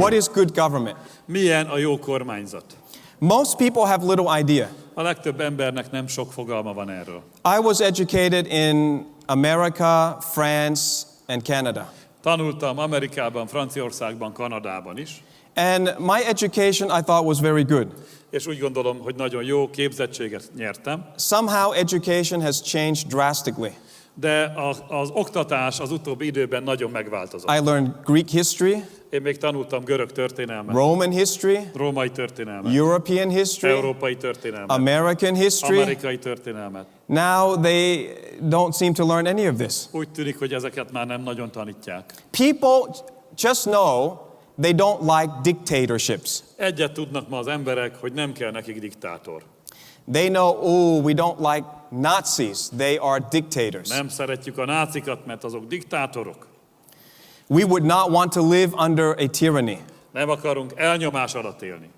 What is good government? Milyen a jó kormányzat? Most people have little idea. A legtöbb embernek nem sok fogalma van erről. I was educated in America, France, and Canada. Tanultam Amerikában, Franciaországban, Kanadában is, And my education I thought was very good. és úgy gondolom, hogy nagyon jó képzettséget nyertem, Somehow education has changed drastically. de az oktatás az utóbbi időben nagyon megváltozott. I learned Greek history, Én még tanultam görög történelmet, Roman history, római történelmet, European history, európai történelmet, American history. amerikai történelmet. Now they don't seem to learn any of this. Úgy tűnik, hogy ezeket már nem nagyon tanítják. People just know they don't like dictatorships. Egyet tudnak ma az emberek, hogy nem kell nekik diktátor. They know, oh, we don't like Nazis. They are dictators. Nem szeretjük a nácikat, mert azok diktátorok. We would not want to live under a tyranny. Nem akarunk elnyomás alatt élni.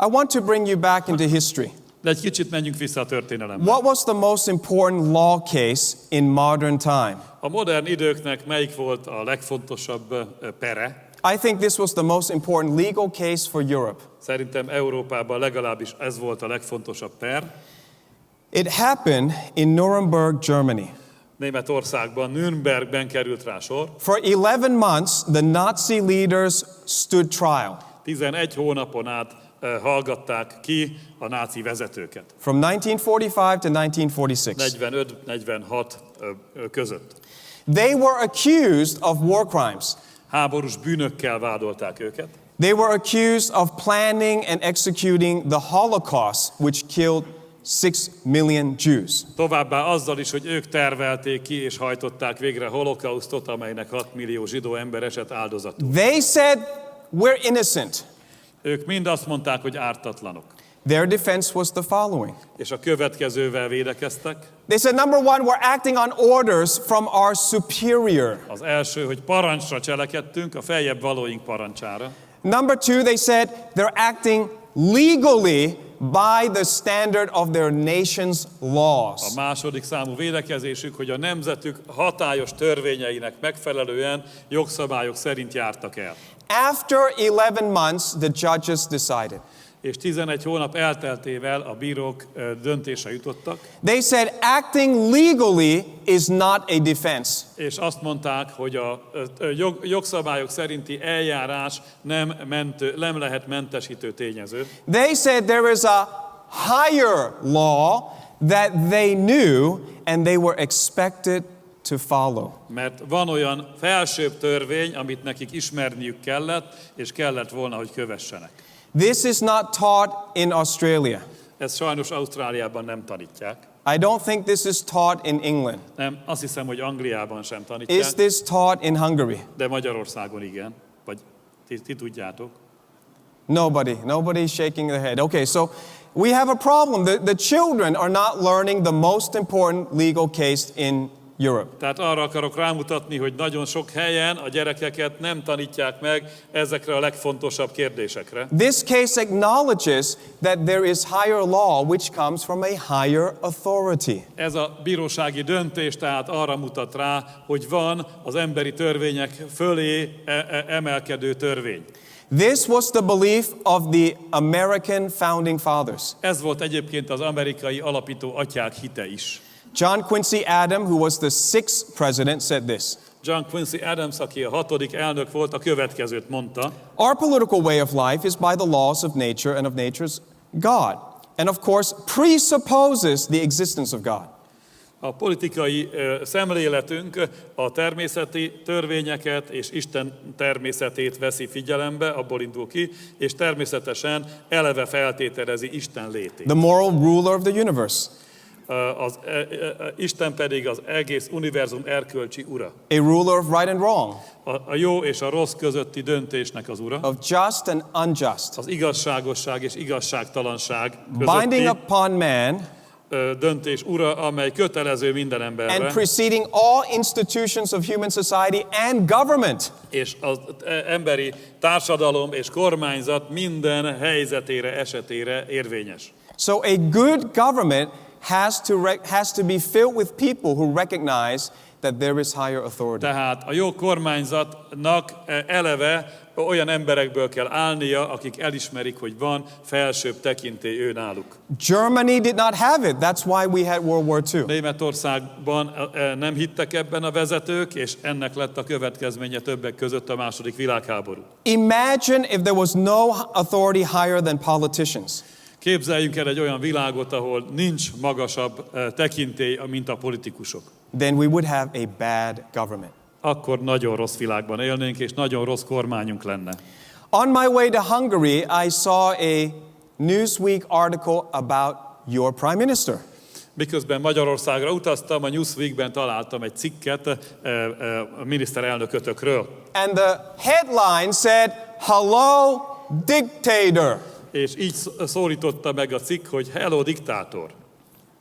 I want to bring you back into history. De egy kicsit menjünk vissza a történelembe. What was the most important law case in modern time? A modern időknek melyik volt a legfontosabb pere? I think this was the most important legal case for Europe. Szerintem Európában legalábbis ez volt a legfontosabb per. It happened in Nuremberg, Germany. Németországban, Nürnbergben került rá sor. For 11 months, the Nazi leaders stood trial. 11 hónapon át hallgatták ki a náci vezetőket. From 1945 to 1946. 45-46 között. They were accused of war crimes. Háborús bűnökkel vádolták őket. They were accused of planning and executing the Holocaust, which killed 6 million Jews. Továbbá azzal is, hogy ők tervelték ki és hajtották végre holokausztot, amelynek 6 millió zsidó ember esett áldozatul. They said, we're innocent. Ők mind azt mondták, hogy ártatlanok. Their defense was the following. És a következővel védekeztek. They said, number one, we're acting on orders from our superior. Az első, hogy parancsra cselekedtünk, a feljebb valóink parancsára. Number two, they said, they're acting legally by the standard of their nation's laws. A második számú védekezésük, hogy a nemzetük hatályos törvényeinek megfelelően jogszabályok szerint jártak el. After 11 months, the judges decided. És 11 hónap elteltével a bírók döntésre jutottak. They said acting legally is not a defense. És azt mondták, hogy a jogszabályok szerinti eljárás nem lehet mentesítő tényező. They said there is a higher law that they knew and they were expected to follow. Mert van olyan felsőbb törvény, amit nekik ismerniük kellett, és kellett volna, hogy kövessenek. This is not taught in Australia. Ezt sajnos Ausztráliában nem tanítják. I don't think this is taught in England. Nem, azt hiszem, hogy Angliában sem tanítják. Is this taught in Hungary? De Magyarországon igen. Vagy ti tudjátok. Nobody is shaking their head. Okay, so we have a problem. The children are not learning the most important legal case in Europe. Tehát arra akarok rámutatni, hogy nagyon sok helyen a gyerekeket nem tanítják meg ezekre a legfontosabb kérdésekre. This case acknowledges that there is higher law which comes from a higher authority. Ez a bírósági döntés tehát arra mutat rá, hogy van az emberi törvények fölé emelkedő törvény. This was the belief of the American founding fathers. Ez volt egyébként az amerikai alapító atyák hite is. John Quincy Adams, who was the 6th president, said this. John Quincy Adams, aki a 6. elnök volt, a következőt mondta. Our political way of life is by the laws of nature and of nature's God. And of course presupposes the existence of God. A politikai szemléletünk a természeti törvényeket és Isten természetét veszi figyelembe, abból indul ki, és természetesen eleve feltételezi Isten létét. The moral ruler of the universe. Isten pedig az egész univerzum erkölcsi ura. A ruler of right and wrong. A jó és a rossz közötti döntésnek az ura. Of just and unjust. Az igazságosság és igazságtalanság Binding közötti upon man. Döntés ura, amely kötelező minden emberre. And preceding all institutions of human society and government. És az emberi társadalom és kormányzat minden helyzetére, esetére érvényes. So a good government has to be filled with people who recognize that there is higher authority. Tehát a jó kormányzatnak eleve olyan emberekből kell állnia, akik elismerik, hogy van felsőbb tekintély ő náluk. Germany did not have it. That's why we had World War II. Németországban nem hittek ebben a vezetők, és ennek lett a következménye többek között a második világháború. Imagine if there was no authority higher than politicians. Képzeljünk el egy olyan világot, ahol nincs magasabb tekintély, mint a politikusok. Then we would have a bad government. Akkor nagyon rossz világban élnénk, és nagyon rossz kormányunk lenne. On my way to Hungary, I saw a Newsweek article about your prime minister. Miközben Magyarországra utaztam, a Newsweekben találtam egy cikket a miniszterelnökötökről. And the headline said, "Hello, dictator." És így szólította meg a cikk, hogy hello, diktátor.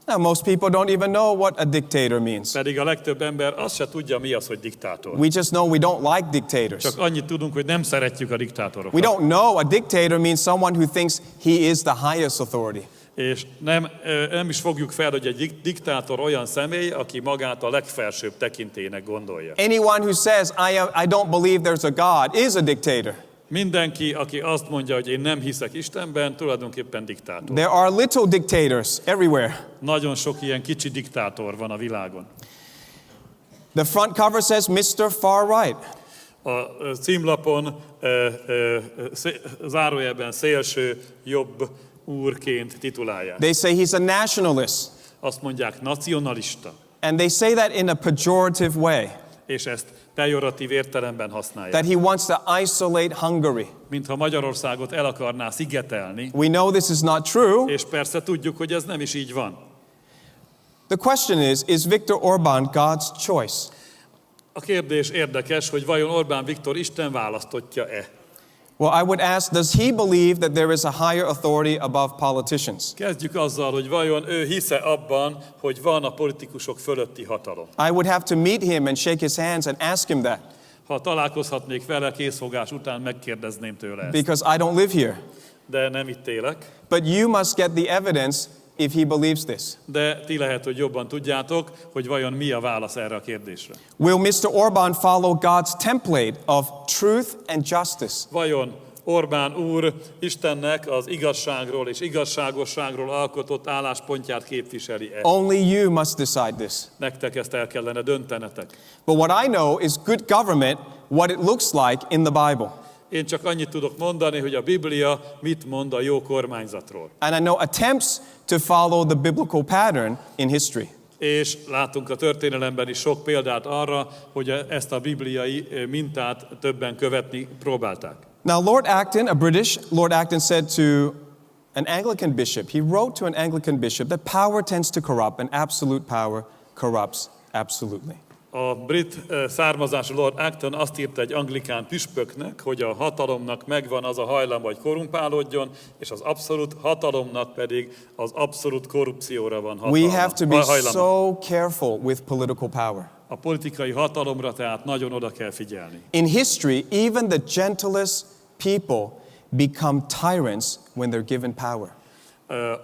Now, most people don't even know what a dictator means. Pedig a legtöbb ember azt se tudja, mi az, hogy diktátor. We just know we don't like dictators. Csak annyit tudunk, hogy nem szeretjük a diktátorokat. We don't know a dictator means someone who thinks he is the highest authority. És nem is fogjuk fel, hogy egy diktátor olyan személy, aki magát a legfelsőbb tekintélynek gondolja. Anyone who says, I don't believe there's a God is a dictator. Mindenki, aki azt mondja, hogy én nem hiszek Istenben, tulajdonképpen diktátor. There are little dictators everywhere. Nagyon sok ilyen kicsi diktátor van a világon. The front cover says Mr. Far Right. A címlapon zárójelben szélső jobb úrként titulálják. They say he's a nationalist. Azt mondják nacionalista. And they say that in a pejorative way. És ezt pejoratív értelemben használják. That he wants to isolate Hungary. Mintha Magyarországot el akarná szigetelni. We know this is not true. És persze tudjuk, hogy ez nem is így van. The question is Viktor Orbán God's choice? A kérdés érdekes, hogy vajon Orbán Viktor Isten választottja-e? Well, I would ask, does he believe that there is a higher authority above politicians? Kezdjük azzal, hogy vajon ő hisze abban, hogy van a politikusok fölötti hatalom. I would have to meet him and shake his hands and ask him that. Ha találkozhatnék vele készfogás után, megkérdezném tőle ezt. Because I don't live here. De nem itt élek. But you must get the evidence if he believes this. De ti lehet, hogy jobban tudjátok, hogy vajon mi a válasz erre a kérdésre. Will Mr. Orbán follow God's template of truth and justice? Vajon Orbán úr Istennek az igazságról és igazságosságról alkotott álláspontját képviseli-e? Only you must decide this. Nektek ezt el kellene döntenetek. But what I know is good government, what it looks like in the Bible. Én csak annyit tudok mondani, hogy a Biblia mit mond a jó kormányzatról. And I know attempts to follow the biblical pattern in history. És látunk a történelemben is sok példát arra, hogy ezt a bibliai mintát többen követni próbálták. Now Lord Acton, a British Lord Acton said to an Anglican bishop, he wrote to an Anglican bishop that power tends to corrupt and absolute power corrupts absolutely. A brit származású Lord Acton azt írta egy anglikán püspöknek, hogy a hatalomnak megvan az a hajlam, hogy korrumpálódjon, és az abszolút hatalomnak pedig az abszolút korrupcióra van We have to be hajlama. so careful with political power. A politikai hatalomra tehát nagyon oda kell figyelni. In history, even the gentlest people become tyrants when they're given power.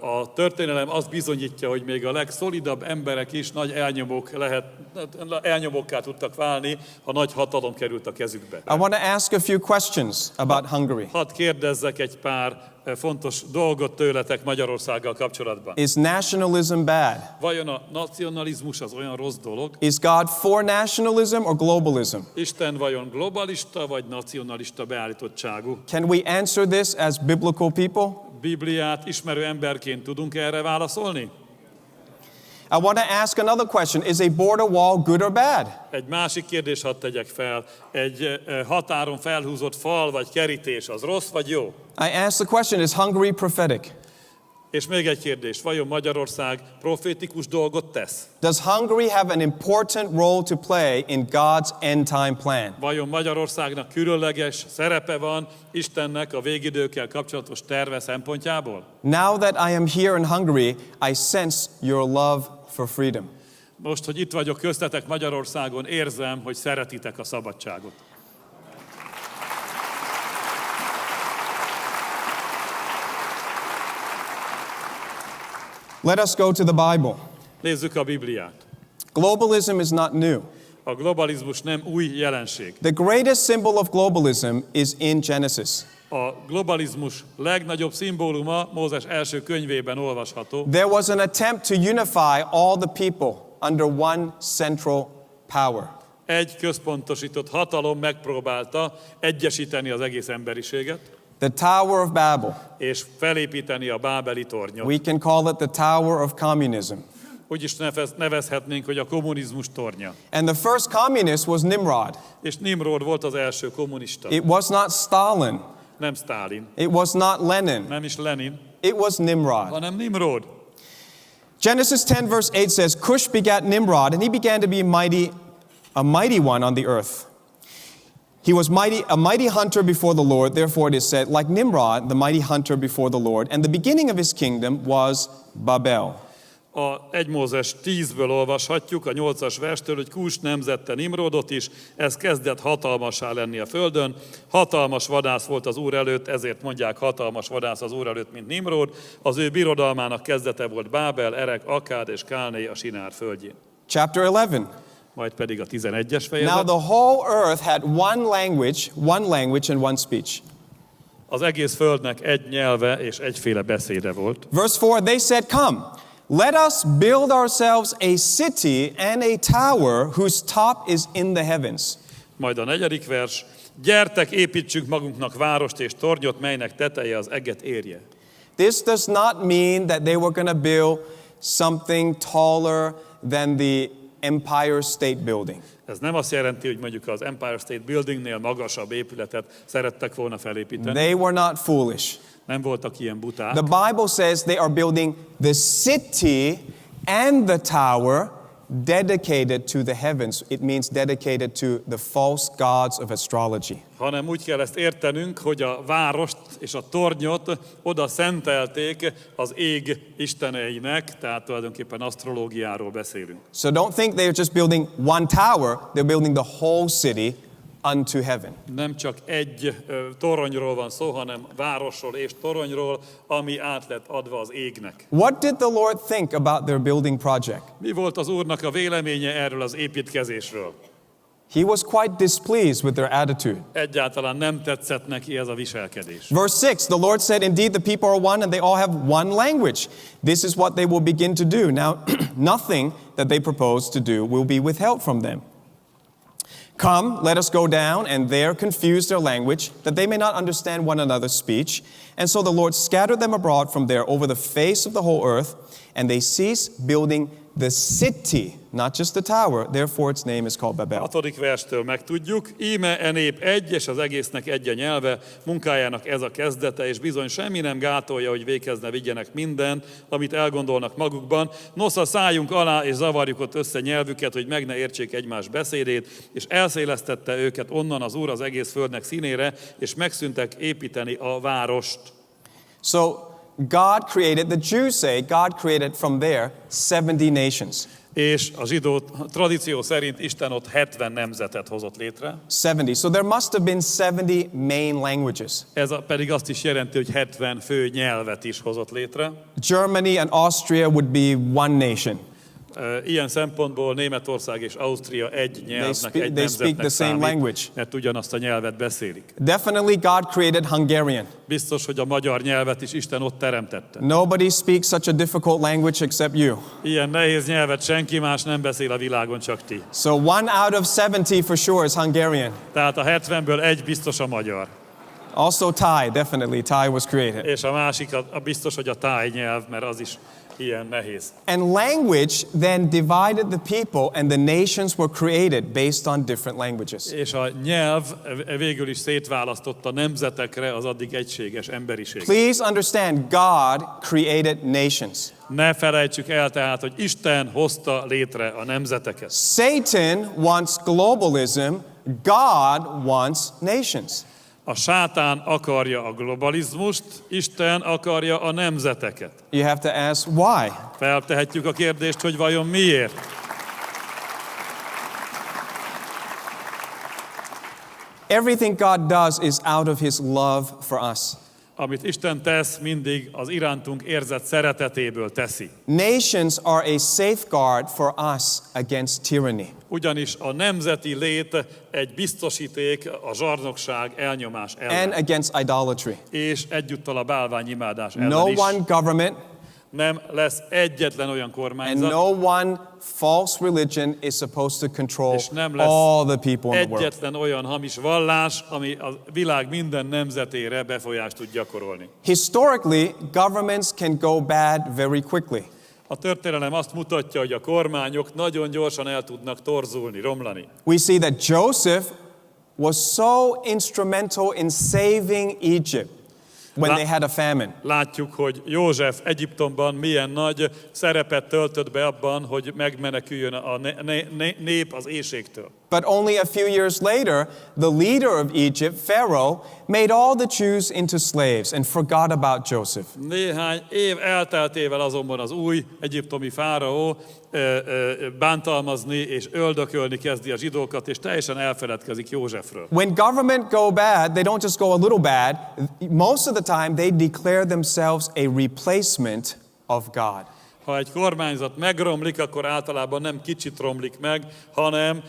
A történelem azt bizonyítja, hogy még a legszolidabb emberek is nagy elnyomókká tudtak válni, ha nagy hatalom került a kezükbe. I want to ask a few questions about Hungary. Hadd kérdezzek egy pár fontos dolgot tőletek Magyarországgal kapcsolatban. Is nationalism bad? Vajon a nacionalizmus az olyan rossz dolog? Is God for nationalism or globalism? Isten vajon globalista vagy nacionalista beállítottságú? Can we answer this as biblical people? Bibliát ismerő emberként tudunk erre válaszolni? I want to ask another question. Is a border wall good or bad? Egy másik kérdés hadd tegyek fel. Egy határon felhúzott fal vagy kerítés az rossz vagy jó? I ask the question, is Hungary prophetic? És még egy kérdés. Vajon Magyarország profétikus dolgot tesz? Does Hungary have an important role to play in God's end time plan? Vajon Magyarországnak különleges szerepe van Istennek a végidőkkel kapcsolatos terve szempontjából? Now that I am here in Hungary, I sense your love for freedom. Most, hogy itt vagyok köztetek Magyarországon, érzem, hogy szeretitek a szabadságot. Let us go to the Bible. Nézzük a Bibliát. Globalism is not new. A globalizmus nem új jelenség. The greatest symbol of globalism is in Genesis. A globalizmus legnagyobb szimbóluma Mózes első könyvében olvasható. There was an attempt to unify all the people under one central power. Egy központosított hatalom megpróbálta egyesíteni az egész emberiséget, The Tower of Babel. és felépíteni a bábeli tornyot. We can call it the Tower of Communism. Úgy is nevezhetnénk, hogy a kommunizmus tornya. And the first communist was Nimrod. És Nimrod volt az első kommunista. It was not Stalin. Nem Stalin, It was not Lenin. nem is Lenin, It was Nimrod. hanem Nimrod. Genesis 10 verse 8 says, Cush begat Nimrod, and he began to be a mighty one on the earth. He was a mighty hunter before the Lord. Therefore it is said, like Nimrod, the mighty hunter before the Lord. And the beginning of his kingdom was Babel. A 1 Mózes 10-ből olvashatjuk, a 8-as verstől, hogy Kús nemzette Nimrodot is, ez kezdett hatalmassá lenni a földön. Hatalmas vadász volt az Úr előtt, ezért mondják hatalmas vadász az Úr előtt, mint Nimrod. Az ő birodalmának kezdete volt Bábel, Erek, Akád és Kálné a Sinár földjén. Chapter 11. Majd pedig a 11-es Now fejezet. the whole earth had one language and one speech. Az egész földnek egy nyelve és egyféle beszéde volt. Verse 4, they said, Come, let us build ourselves a city and a tower whose top is in the heavens. Majd a 4. vers, gyertek, építsünk magunknak várost és tornyot, melynek teteje az eget érje. This does not mean that they were going to build something taller than the Empire State Building. Ez nem azt jelenti, hogy mondjuk az Empire State Buildingnél magasabb épületet szerettek volna felépíteni. They were not foolish. Nem voltak ilyen buták. The Bible says they are building the city and the tower dedicated to the heavens. It means dedicated to the false gods of astrology. Hanem úgy kell ezt értenünk, hogy a várost és a tornyot oda szentelték az ég isteneinek, tehát tulajdonképpen asztrológiáról beszélünk. So don't think they're just building one tower, they're building the whole city unto heaven. Nem csak egy toronyról van szó, hanem városról és toronyról, ami át lett adva az égnek. What did the Lord think about their building project? Mi volt az Úrnak a véleménye erről az építkezésről? He was quite displeased with their attitude. Egyáltalán nem tetszett neki ez a viselkedés. Verse 6, the Lord said, Indeed, the people are one and they all have one language. This is what they will begin to do. Now, nothing that they propose to do will be withheld from them. Come, let us go down and there confuse their language, that they may not understand one another's speech. And so the Lord scattered them abroad from there over the face of the whole earth, and they ceased building the city, not just the tower. Therefore its name is called Babel. 6. verstől megtudjuk, íme e nép egy, és az egésznek egy a nyelve, munkájának ez a kezdete, és bizony semmi nem gátolja, hogy végezne vigyenek mindent, amit elgondolnak magukban. Nosza szálljunk alá, és zavarjuk ott össze nyelvüket, hogy meg ne értsék egymás beszédét, és elszélesztette őket onnan az Úr az egész földnek színére, és megszűntek építeni a várost. So God created, the Jews say, God created from there 70 nations. És a zsidó tradíció szerint Isten ott 70 nemzetet hozott létre. 70. So there must have been 70 main languages. Ez pedig azt is jelenti, hogy 70 fő nyelvet is hozott létre. Germany and Austria would be one nation. Ilyen szempontból Németország és Ausztria egy nyelvnek, egy they speak the nemzetnek same számít, language. mert ugyanazt a nyelvet beszélik. Definitely God created Hungarian. Biztos, hogy a magyar nyelvet is Isten ott teremtette. Nobody speaks such a difficult language except you. Ilyen nehéz nyelvet senki más nem beszél a világon, csak ti. So one out of 70 for sure is Hungarian. Tehát a 70-ből egy biztos a magyar. Also Thai, definitely. Thai was created. És a másik a biztos, hogy a táj nyelv, mert az is ilyen nehéz. And language then divided the people and the nations were created based on different languages. És a nyelv végül is szétválasztotta nemzetekre az addig egységes emberiség. Please understand, God created nations. Ne felejtsük el tehát, hogy Isten hozta létre a nemzeteket. Satan wants globalism, God wants nations. A sátán akarja a globalizmust, Isten akarja a nemzeteket. You have to ask why. Feltehetjük a kérdést, hogy vajon miért? Everything God does is out of his love for us. Amit Isten tesz, mindig az irántunk érzett szeretetéből teszi. Nations are a safeguard for us against tyranny. Ugyanis a nemzeti lét egy biztosíték a zsarnokság, elnyomás ellen. And against idolatry. És egyúttal a bálványimádás ellen No is. one government Nem lesz egyetlen olyan and kormányzat, no one false religion is supposed to control és nem lesz all the people in the world. egyetlen olyan hamis vallás, ami a világ minden nemzetére befolyást tud gyakorolni. Historically, governments can go bad very quickly. A történelem azt mutatja, hogy a kormányok nagyon gyorsan el tudnak torzulni, romlani. We see that Joseph was so instrumental in saving Egypt when they had a famine. Látjuk, hogy József Egyiptomban milyen nagy szerepet töltött be abban, hogy megmeneküljön a nép az éhségtől. But only a few years later, the leader of Egypt, Pharaoh, made all the Jews into slaves and forgot about Joseph. Néhány év elteltével azonban az új egyiptomi fáraó bántalmazni és öldökölni kezdi a zsidókat, és teljesen elfeledkezik Józsefről. When government go bad, they don't just go a little bad. Most of the time, they declare themselves a replacement of God. Ha egy kormányzat megromlik, akkor általában nem kicsit romlik meg, hanem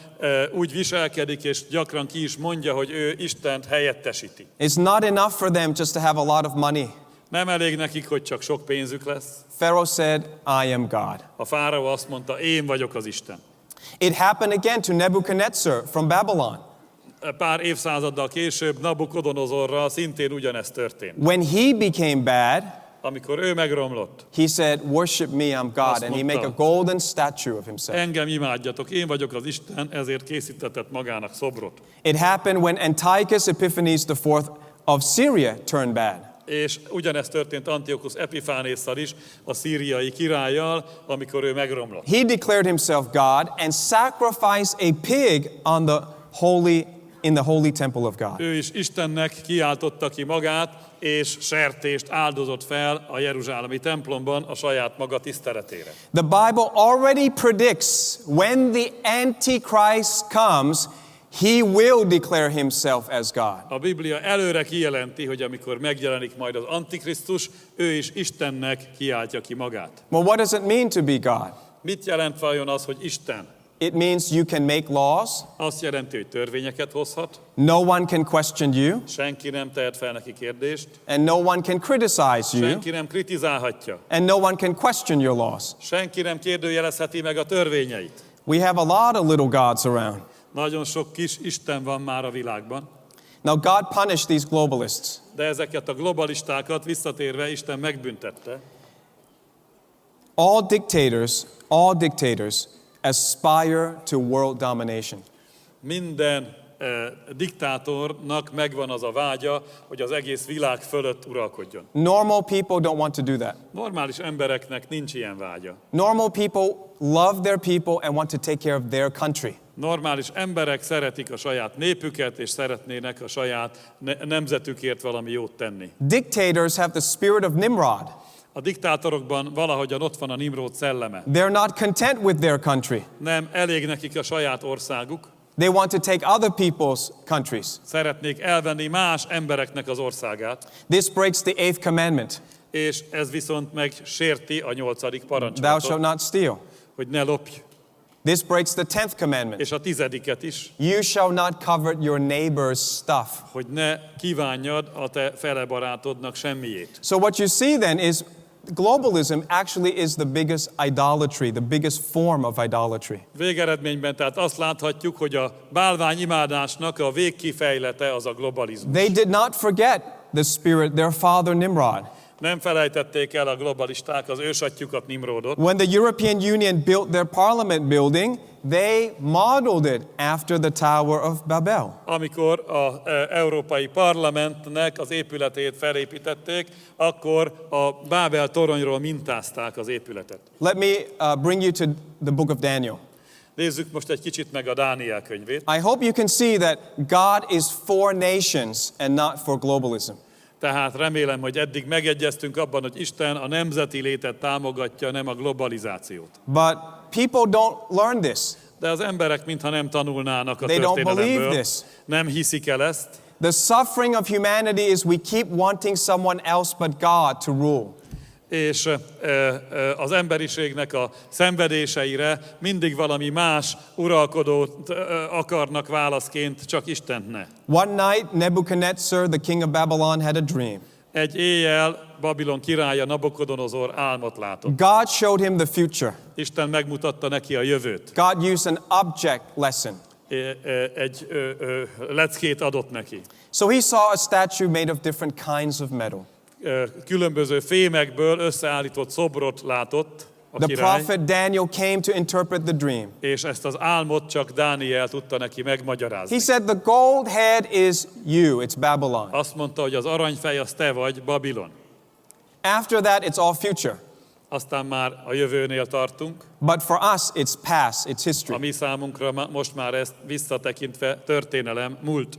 úgy viselkedik, és gyakran ki is mondja, hogy ő Istent helyettesíti. It's not enough for them just to have a lot of money. Nem elég nekik, hogy csak sok pénzük lesz. Pharaoh said, I am God. A fáraó azt mondta, én vagyok az Isten. It happened again to Nebuchadnezzar from Babylon. Pár évszázaddal később Nabukodonozorral szintén ugyanezt történt. When he became bad, Amikor ő megromlott, he said, worship me, I'm God. And he made a golden statue of himself. engem imádjatok, én vagyok az Isten, ezért készítetett magának szobrot. It happened when Antiochus Epiphanes IV of Syria turned bad. És ugyanezt történt Antiochus Epiphanésszal is, a szíriai királlyal, amikor ő megromlott. He declared himself God and sacrificed a pig in the holy temple of God. Ő is Istennek kiáltotta ki magát, és sertést áldozott fel a jeruzsálemi templomban a saját maga tiszteletére. The Bible already predicts when the Antichrist comes, he will declare himself as God. A Biblia előre kijelenti, hogy amikor megjelenik majd az Antikrisztus, ő is Istennek kiáltja ki magát. Well, what does it mean to be God? Mit jelent vajon az, hogy Isten? It means you can make laws. Azt jelenti, hogy törvényeket hozhat, No one can question you, senki nem tehet fel neki kérdést, and no one can criticize you, senki nem kritizálhatja, and no one can question your laws. senki nem kérdőjelezheti meg a törvényeit. We have a lot of little gods around. Nagyon sok kis Isten van már a világban, Now, God punished these globalists. de ezeket a globalistákat visszatérve Isten megbüntette. All dictators aspire to world domination. Minden diktátornak megvan az a vágya, hogy az egész világ fölött uralkodjon. Normal people don't want to do that. Normális embereknek nincs ilyen vágya. Normal people love their people and want to take care of their country. Normális emberek szeretik a saját népüket, és szeretnének a saját nemzetükért valami jót tenni. Dictators have the spirit of Nimrod. A diktátorokban valahogyan ott van a Nimrod szelleme. They're not content with their country. Nem elég nekik a saját országuk, They want to take other people's countries. szeretnék elvenni más embereknek az országát, This breaks the 8th commandment. és ez viszont megsérti a 8. Thou shalt parancsolatot, not steal. hogy ne lopj, This breaks the 10th commandment. és a 10. is, You shall not covet your neighbor's stuff. hogy ne kívánjad a te fele barátodnak semmiét. So what you see then is globalism actually is the biggest idolatry, the biggest form of idolatry. Végeredményben tehát azt láthatjuk, hogy a bálványimádásnak a végkifejlete az a globalizmus. They did not forget the spirit, their father Nimrod. Nem felejtették el a globalisták az ősatyjukat, Nimrodot. When the European Union built their parliament building, they modeled it after the Tower of Babel. Amikor az Európai Parlamentnek az épületét felépítették, akkor a Babel toronyról mintázták az épületet. Let me bring you to the book of Daniel. Nézzük most egy kicsit meg a Dániel könyvét. I hope you can see that God is for nations and not for globalism. Tehát remélem, hogy eddig megegyeztünk abban, hogy Isten a nemzeti létet támogatja, nem a globalizációt. But people don't learn this. De az emberek mintha nem tanulnának a They don't believe történelemből, this. nem hiszik el ezt. The suffering of humanity is we keep wanting someone else but God to rule. És az emberiségnek a szenvedéseire mindig valami más uralkodót akarnak válaszként, csak Istent ne. One night, Nebuchadnezzar, the king of Babylon, had a dream. Egy éjjel Babilon királya Nabukodonozor álmot látott. God showed him the future. Isten megmutatta neki a jövőt. God used an object lesson. Egy leckét adott neki. So he saw a statue made of different kinds of metal. Különböző fémekből összeállított szobrot látott a The király, prophet Daniel came to interpret the dream. és ezt az álmot csak Dániel tudta neki megmagyarázni. He said, the gold head is you, it's Babylon. Azt mondta, hogy az aranyfej az te vagy, Babilon. After that, it's all future. Aztán már a jövőnél tartunk. But for us, it's past, it's A history. mi számunkra most már ezt visszatekintve történelem, múlt.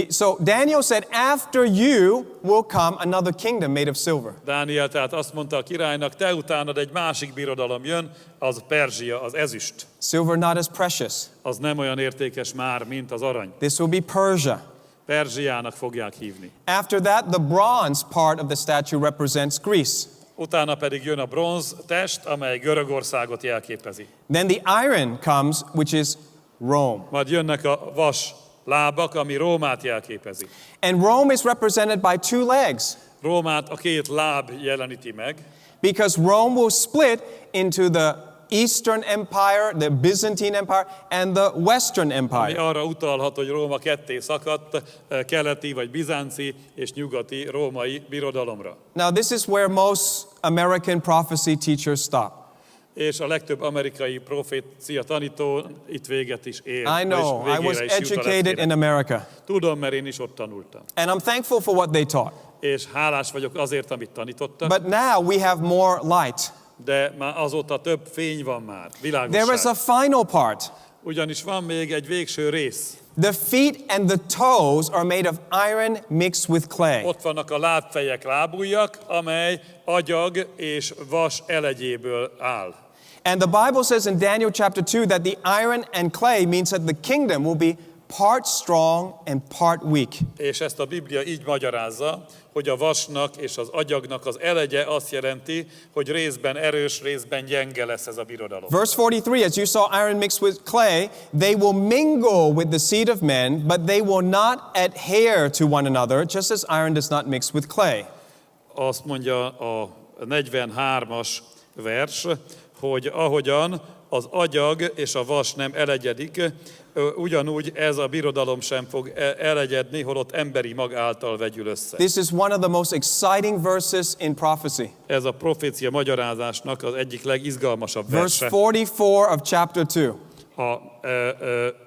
So Daniel said, after you will come another kingdom made of silver. Dániel tehát azt mondta a királynak, te utánad egy másik birodalom jön, az Perzsia, az ezüst. Silver not as precious. Az nem olyan értékes már, mint az arany. This will be Persia. Perzsiának fogják hívni. After that, the bronze part of the statue represents Greece. Utána pedig jön a bronz test, amely Görögországot jelképezi. Then the iron comes, which is Rome. Majd jönnek a vas lábak, ami Rómát jelképezi. And Rome is represented by two legs, Rómát a két láb jeleníti meg, because Rome will split into the Eastern Empire, the Byzantine Empire, and the Western ami Empire. arra utalhat, hogy Róma ketté szakadt, keleti vagy bizánci és nyugati római birodalomra. Now, this is where most American prophecy teachers stop. És a legtöbb amerikai profécia tanító itt véget is ér. I know, I was educated in America, Tudom, mert én is ott tanultam. and I'm thankful for what they taught. És hálás vagyok azért, amit tanítottak, But now we have more light. de már azóta több fény van már, There is a világosság. final part. Ugyanis van még egy végső rész. The feet and the toes are made of iron mixed with clay. Ott vannak a lábfejek, lábujjak, amely agyag és vas elegyéből áll. And the Bible says in Daniel chapter 2 that the iron and clay means that the kingdom will be part strong and part weak. És ezt a Biblia így magyarázza, hogy a vasnak és az agyagnak az elegye azt jelenti, hogy részben erős, részben gyenge lesz ez a birodalom. Verse 43, as you saw iron mixed with clay, they will mingle with the seed of men, but they will not adhere to one another, just as iron does not mix with clay. Azt mondja a 43-as vers, hogy ahogyan az agyag és a vas nem elegyedik, ugyanúgy ez a birodalom sem fog elegyedni, holott emberi mag által vegyül össze. This is one of the most exciting verses in prophecy. Ez a profécia magyarázásnak az egyik legizgalmasabb Verse verse. 44 of chapter 2.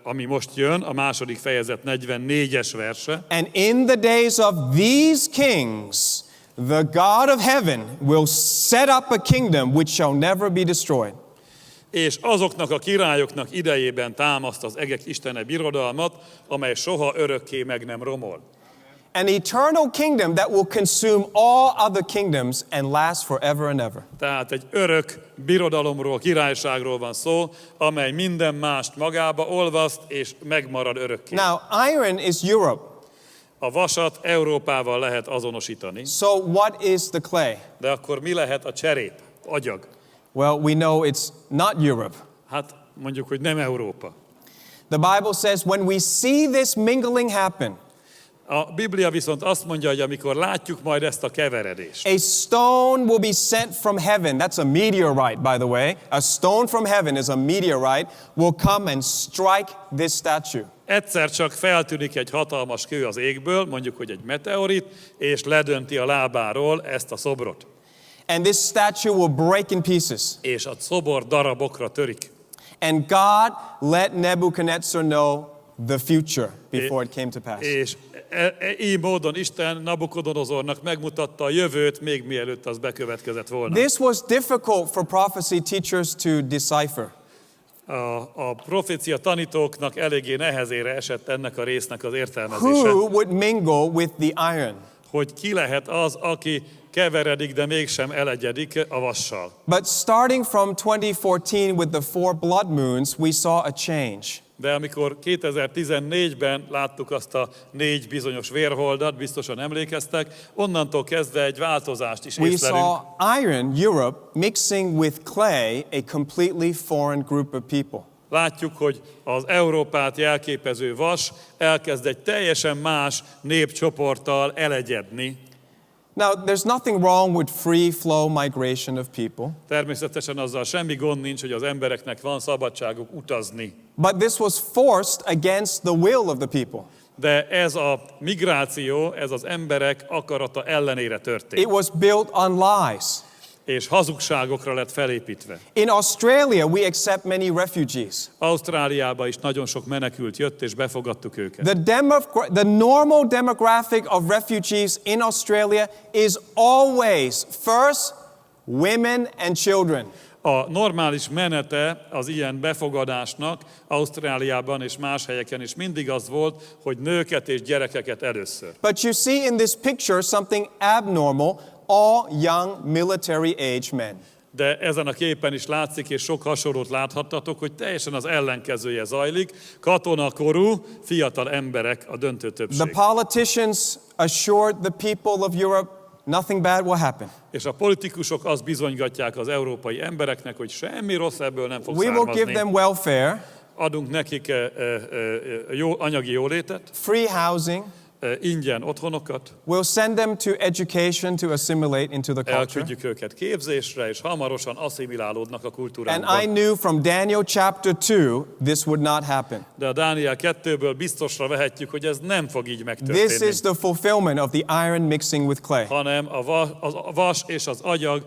Ami most jön, a második fejezet 44-es verse. And in the days of these kings, the God of heaven will set up a kingdom which shall never be destroyed. És azoknak a királyoknak idejében támaszt az egek istene birodalmat, amely soha örökké meg nem romol. An eternal kingdom that will consume all other kingdoms and last forever and ever. Tehát egy örök birodalomról, királyságról van szó, amely minden mást magába olvaszt és megmarad örökké. Now, iron is Europe. A vasat Európával lehet azonosítani, So what is the clay? de akkor mi lehet a cserép, agyag? Well, we know it's not Europe. Hát mondjuk, hogy nem Európa. The Bible says when we see this mingling happen, A Biblia viszont azt mondja, hogy amikor látjuk majd ezt a keveredést, a stone will be sent from heaven. That's a meteorite, by the way. A stone from heaven is a meteorite, will come and strike this statue. egyszer csak feltűnik egy hatalmas kő az égből, mondjuk, hogy egy meteorit, és ledönti a lábáról ezt a szobrot. And this statue will break in pieces. És a szobor darabokra törik. And God let Nebuchadnezzar know the future before it came to pass. És így módon Isten Nabukodonozornak megmutatta a jövőt, még mielőtt az bekövetkezett volna. This was difficult for prophecy teachers to decipher. A profécia tanítóknak eléggé nehezére esett ennek a résznek az értelmezése. Who would mingle with the iron? Hogy ki lehet az, aki keveredik, de mégsem elegyedik a vassal. But starting from 2014 with the 4 blood moons, we saw a change. De amikor 2014-ben láttuk azt a 4 bizonyos vérholdat, biztosan emlékeztek, onnantól kezdve egy változást is We észlelünk. saw iron, Europe, mixing with clay, a completely foreign group of people. Látjuk, hogy az Európát jelképező vas elkezd egy teljesen más népcsoporttal elegyedni. Now, there's nothing wrong with free flow migration of people, Természetesen azzal semmi gond nincs, hogy az embereknek van szabadságuk utazni. but this was forced against the will of the people. De ez a migráció, ez az emberek akarata ellenére történt. It was built on lies. És hazugságokra lett felépítve. In Australia, we accept many refugees. Ausztráliába is nagyon sok menekült jött, és befogadtuk őket. The normal demographic of refugees in Australia is always first women and children. A normális menete az ilyen befogadásnak Ausztráliában és más helyeken is mindig az volt, hogy nőket és gyerekeket először. But you see in this picture something abnormal, all young military age men. De ezen a képen is látszik, és sok hasonlót láthattatok, hogy teljesen az ellenkezője zajlik. Katonakorú, fiatal emberek a döntő többség. The politicians assured the people of Europe nothing bad will happen. És a politikusok azt bizonygatják az európai embereknek, hogy semmi rossz ebből nem fog We will give származni. them welfare, Adunk nekik anyagi jólétet, free housing. ingyen otthonokat, We'll send them to education to assimilate into the culture. elküldjük őket képzésre, és hamarosan asszimilálódnak a And kultúránkba. I knew from Daniel chapter 2, this would not happen. De a Dániel 2-ből biztosra vehetjük, hogy ez nem fog így This megtörténni, is the fulfillment of the iron mixing with clay. hanem a vas és az agyag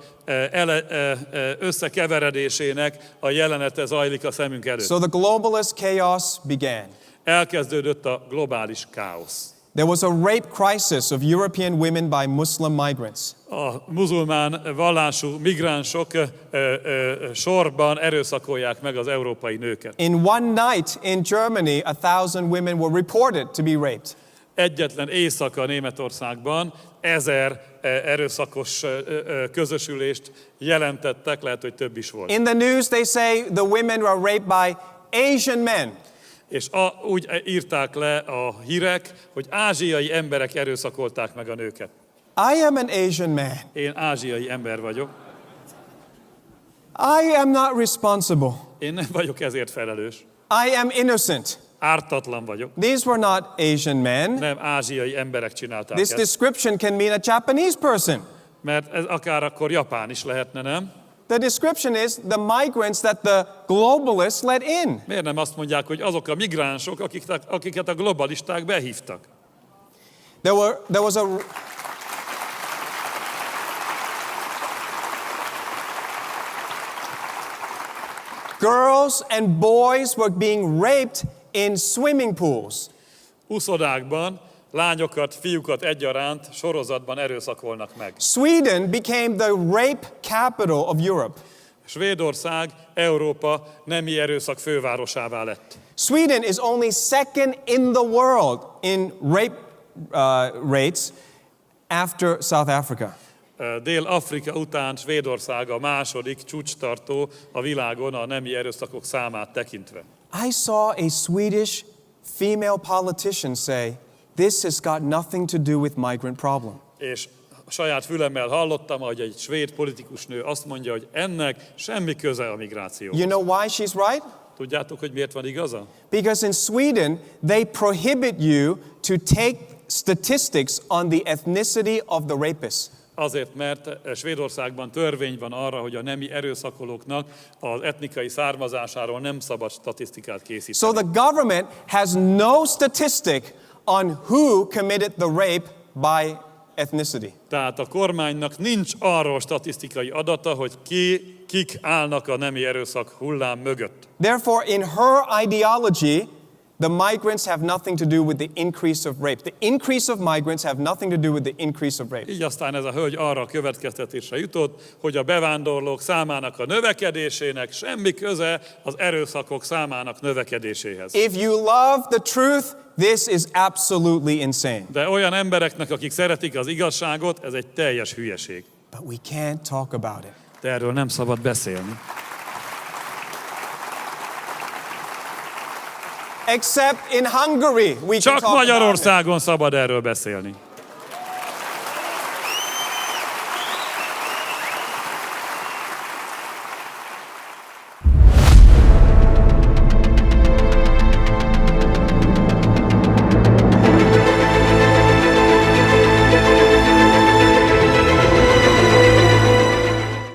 összekeveredésének a jelenete zajlik a szemünk előtt. So the globalist chaos began. Elkezdődött a globális káosz. There was a rape crisis of European women by Muslim migrants. A muzulmán vallású migránsok sorban erőszakolják meg az európai nőket. In one night in Germany, 1,000 women were reported to be raped. Egyetlen éjszaka Németországban 1000 erőszakos közösülést jelentettek, lehet, hogy több is volt. In the news, they say the women were raped by Asian men. És úgy írták le a hírek, hogy ázsiai emberek erőszakolták meg a nőket. I am an Asian man. Én ázsiai ember vagyok. I am not responsible. Én nem vagyok ezért felelős. I am innocent. Ártatlan vagyok. These were not Asian men. Nem ázsiai emberek csinálták This ezt. description can mean a Japanese person. Mert ez akár akkor japán is lehetne, nem? The description is the migrants that the globalists let in. Miért nem azt mondják, hogy azok a migránsok, akiket a globalisták behívtak? There was a girls and boys were being raped in swimming pools. Uszodákban lányokat, fiúkat egyaránt sorozatban erőszakolnak meg. Sweden became the rape capital of Europe. Svédország Európa nemi erőszak fővárosává lett. Sweden is only second in the world in rape rates after South Africa. Dél-Afrika után Svédország a második csúcstartó a világon a nemi erőszakok számát tekintve. I saw a Swedish female politician say, "This has got nothing to do with migrant problem." És saját fülemmel hallottam, hogy egy svéd politikusnő azt mondja, hogy ennek semmi köze a migrációhoz. You know why she's right? Tudjátok, hogy miért van igaza? Because in Sweden, they prohibit you to take statistics on the ethnicity of the rapists. Azért, mert Svédországban törvény van arra, hogy a nemi erőszakolóknak az etnikai származásáról nem szabad statisztikát készíteni. So the government has no statistic on who committed the rape by ethnicity. Tehát a kormánynak nincs arról statisztikai adata, hogy kik állnak a nemi erőszak hullám mögött. Therefore, in her ideology, the migrants have nothing to do with the increase of rape. The increase of migrants have nothing to do with the increase of rape. Így aztán ez a hölgy arra a következtetésre jutott, hogy a bevándorlók számának a növekedésének semmi köze az erőszakok számának növekedéséhez. If you love the truth, this is absolutely insane. De olyan embereknek, akik szeretik az igazságot, ez egy teljes hülyeség. But we can't talk about it. De erről nem szabad beszélni. Except in Hungary we can Csak talk about it. Magyarországon szabad erről beszélni.